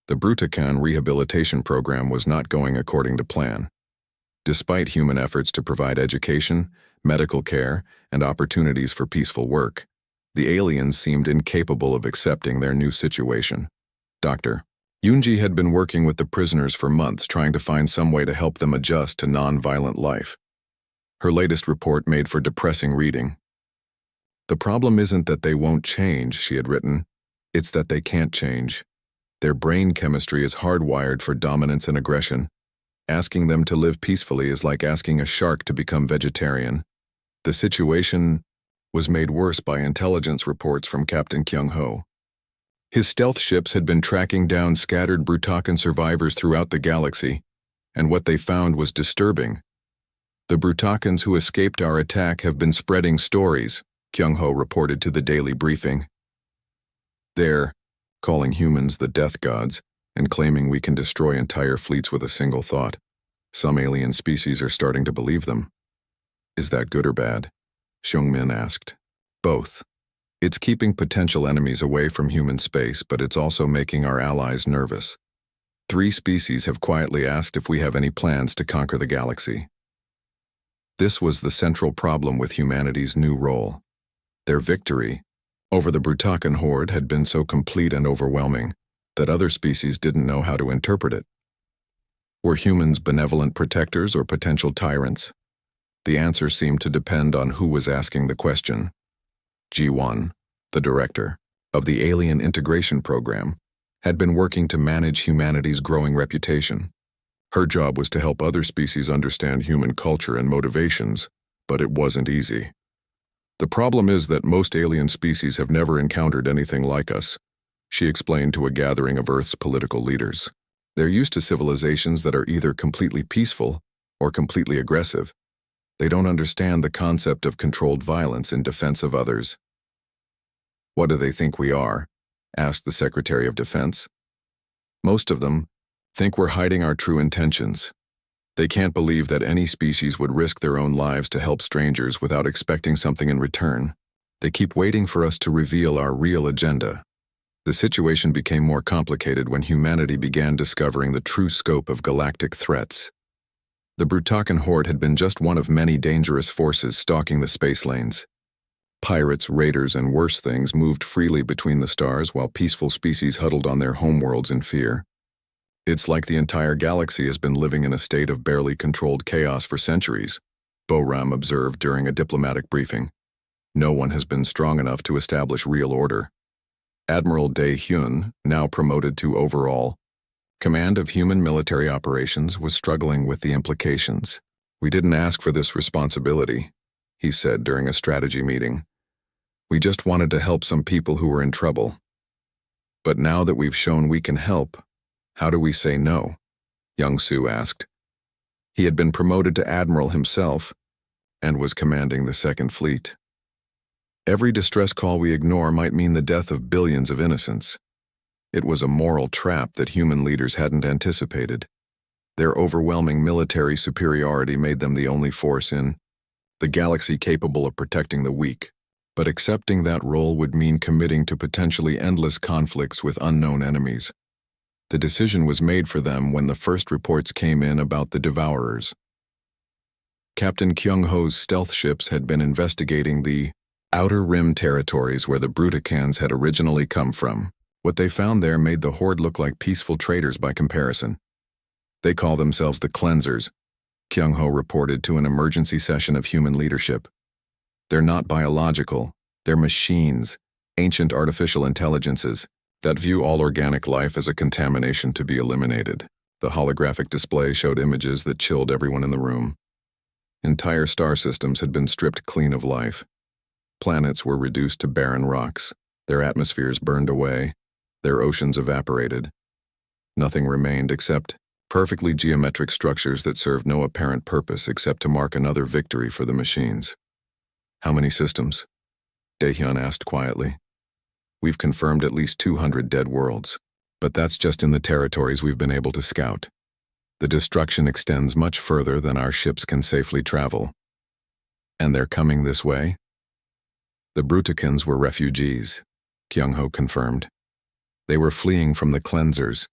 The Brutican rehabilitation program was not going according to plan. Despite human efforts to provide education, medical care, and opportunities for peaceful work, the aliens seemed incapable of accepting their new situation. Dr. Yoonji had been working with the prisoners for months trying to find some way to help them adjust to non-violent life. Her latest report made for depressing reading. "The problem isn't that they won't change," she had written. "It's that they can't change. Their brain chemistry is hardwired for dominance and aggression. Asking them to live peacefully is like asking a shark to become vegetarian." The situation was made worse by intelligence reports from Captain Kyung-ho. His stealth ships had been tracking down scattered Brutakan survivors throughout the galaxy, and what they found was disturbing. "The Brutakans who escaped our attack have been spreading stories," Kyung-ho reported to the daily briefing. "They're calling humans the death gods and claiming we can destroy entire fleets with a single thought. Some alien species are starting to believe them." "Is that good or bad?" Sung-min asked. "Both. It's keeping potential enemies away from human space, but it's also making our allies nervous. 3 species have quietly asked if we have any plans to conquer the galaxy." This was the central problem with humanity's new role. Their victory over the Brutakan horde had been so complete and overwhelming that other species didn't know how to interpret it. Were humans benevolent protectors or potential tyrants? The answer seemed to depend on who was asking the question. Ji-won, the director of the Alien Integration Program, had been working to manage humanity's growing reputation. Her job was to help other species understand human culture and motivations, but it wasn't easy. "The problem is that most alien species have never encountered anything like us," she explained to a gathering of Earth's political leaders. "They're used to civilizations that are either completely peaceful or completely aggressive. They don't understand the concept of controlled violence in defense of others." "What do they think we are?" asked the Secretary of Defense. "Most of them think we're hiding our true intentions. They can't believe that any species would risk their own lives to help strangers without expecting something in return. They keep waiting for us to reveal our real agenda. The situation became more complicated when humanity began discovering the true scope of galactic threats. The Brutakan horde had been just one of many dangerous forces stalking the space lanes. Pirates, raiders, and worse things moved freely between the stars while peaceful species huddled on their homeworlds in fear. It's like the entire galaxy has been living in a state of barely controlled chaos for centuries, Boram observed during a diplomatic briefing. No one has been strong enough to establish real order. Admiral Dae-hyun, now promoted to overall command of human military operations, was struggling with the implications. "We didn't ask for this responsibility," he said during a strategy meeting. "We just wanted to help some people who were in trouble. But now that we've shown we can help, how do we say no?" Young-soo asked. He had been promoted to admiral himself and was commanding the Second Fleet. Every distress call we ignore might mean the death of billions of innocents. It was a moral trap that human leaders hadn't anticipated. Their overwhelming military superiority made them the only force in the galaxy capable of protecting the weak. But accepting that role would mean committing to potentially endless conflicts with unknown enemies. The decision was made for them when the first reports came in about the Devourers. Captain Kyung-ho's stealth ships had been investigating the Outer Rim territories where the Bruticans had originally come from. What they found there made the Horde look like peaceful traders by comparison. "They call themselves the Cleansers," Kyung-ho reported to an emergency session of human leadership. "They're not biological, they're machines, ancient artificial intelligences, that view all organic life as a contamination to be eliminated." The holographic display showed images that chilled everyone in the room. Entire star systems had been stripped clean of life. Planets were reduced to barren rocks, their atmospheres burned away, their oceans evaporated. Nothing remained except perfectly geometric structures that served no apparent purpose except to mark another victory for the machines. "How many systems?" Dae-hyun asked quietly. "We've confirmed at least 200 dead worlds, but that's just in the territories we've been able to scout. The destruction extends much further than our ships can safely travel." "And they're coming this way?" "The Bruticans were refugees," Kyung-ho confirmed. "They were fleeing from the Cleansers,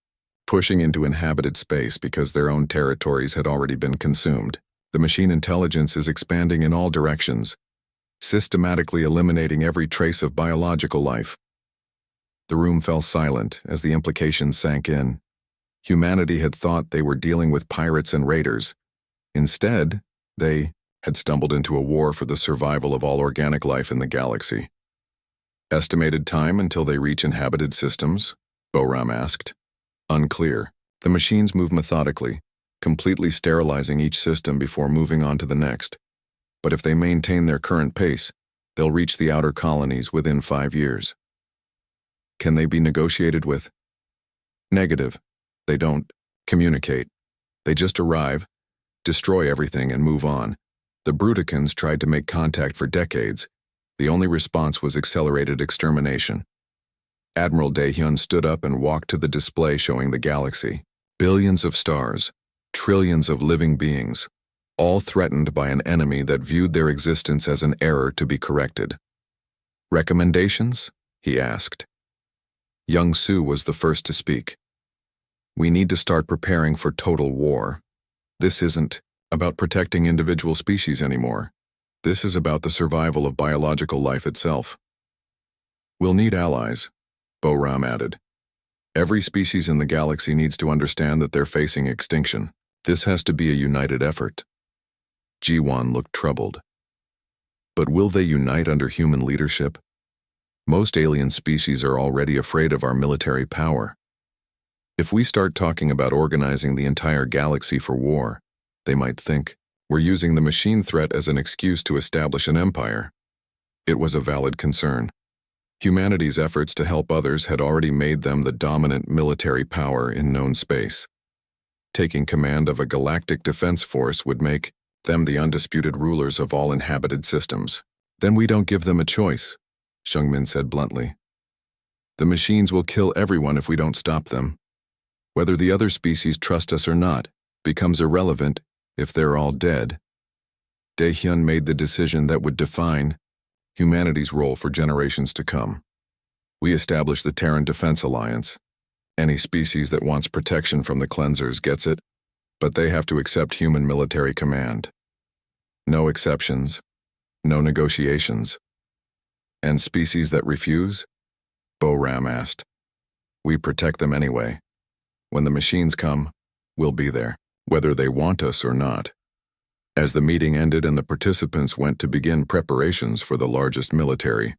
pushing into inhabited space because their own territories had already been consumed. The machine intelligence is expanding in all directions, systematically eliminating every trace of biological life." The room fell silent as the implications sank in. Humanity had thought they were dealing with pirates and raiders. Instead, they had stumbled into a war for the survival of all organic life in the galaxy. "Estimated time until they reach inhabited systems?" Boram asked. "Unclear. The machines move methodically, completely sterilizing each system before moving on to the next. But if they maintain their current pace, they'll reach the outer colonies within 5 years." "Can they be negotiated with?" "Negative. They don't communicate. They just arrive, destroy everything, and move on. The Bruticans tried to make contact for decades. The only response was accelerated extermination." Admiral Dae-hyun stood up and walked to the display showing the galaxy. Billions of stars, trillions of living beings, all threatened by an enemy that viewed their existence as an error to be corrected. "Recommendations?" he asked. Young-soo was the first to speak. "We need to start preparing for total war. This isn't about protecting individual species anymore. This is about the survival of biological life itself." "We'll need allies," Boram added. "Every species in the galaxy needs to understand that they're facing extinction. This has to be a united effort." Ji-won looked troubled. "But will they unite under human leadership? Most alien species are already afraid of our military power. If we start talking about organizing the entire galaxy for war, they might think we're using the machine threat as an excuse to establish an empire." It was a valid concern. Humanity's efforts to help others had already made them the dominant military power in known space. Taking command of a galactic defense force would make them the undisputed rulers of all inhabited systems. "Then we don't give them a choice," Seung-min said bluntly. "The machines will kill everyone if we don't stop them. Whether the other species trust us or not becomes irrelevant If they're all dead, Daehyun made the decision that would define humanity's role for generations to come. We established the Terran Defense Alliance. Any species that wants protection from the cleansers gets it, but they have to accept human military command. No exceptions, no negotiations. And species that refuse? Bo-Ram asked. We protect them anyway. When the machines come, we'll be there, whether they want us or not. As the meeting ended and the participants went to begin preparations for the largest military